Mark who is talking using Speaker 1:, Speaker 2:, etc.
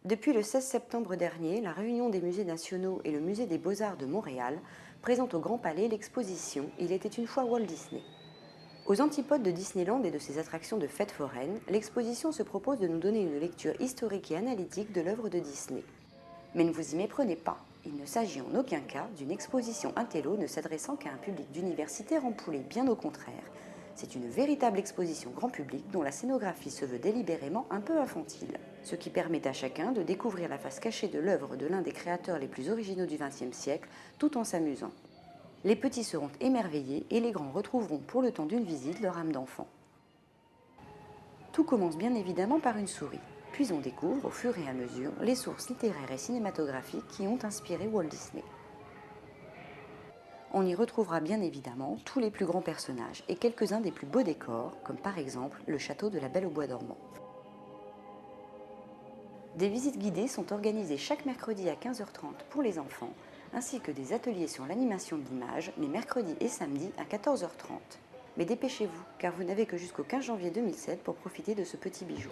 Speaker 1: Depuis le 16 septembre dernier, la Réunion des musées nationaux et le Musée des beaux-arts de Montréal présentent au Grand Palais l'exposition Il était une fois Walt Disney. Aux antipodes de Disneyland et de ses attractions de fêtes foraines, l'exposition se propose de nous donner une lecture historique et analytique de l'œuvre de Disney. Mais ne vous y méprenez pas, il ne s'agit en aucun cas d'une exposition intello ne s'adressant qu'à un public d'universitaires ampoulés, bien au contraire. C'est une véritable exposition grand public dont la scénographie se veut délibérément un peu infantile, ce qui permet à chacun de découvrir la face cachée de l'œuvre de l'un des créateurs les plus originaux du XXe siècle, tout en s'amusant. Les petits seront émerveillés et les grands retrouveront pour le temps d'une visite leur âme d'enfant. Tout commence bien évidemment par une souris, puis on découvre au fur et à mesure les sources littéraires et cinématographiques qui ont inspiré Walt Disney. On y retrouvera bien évidemment tous les plus grands personnages et quelques-uns des plus beaux décors, comme par exemple le château de la Belle au bois dormant. Des visites guidées sont organisées chaque mercredi à 15h30 pour les enfants, ainsi que des ateliers sur l'animation de l'image les mercredis et samedis à 14h30. Mais dépêchez-vous, car vous n'avez que jusqu'au 15 janvier 2007 pour profiter de ce petit bijou.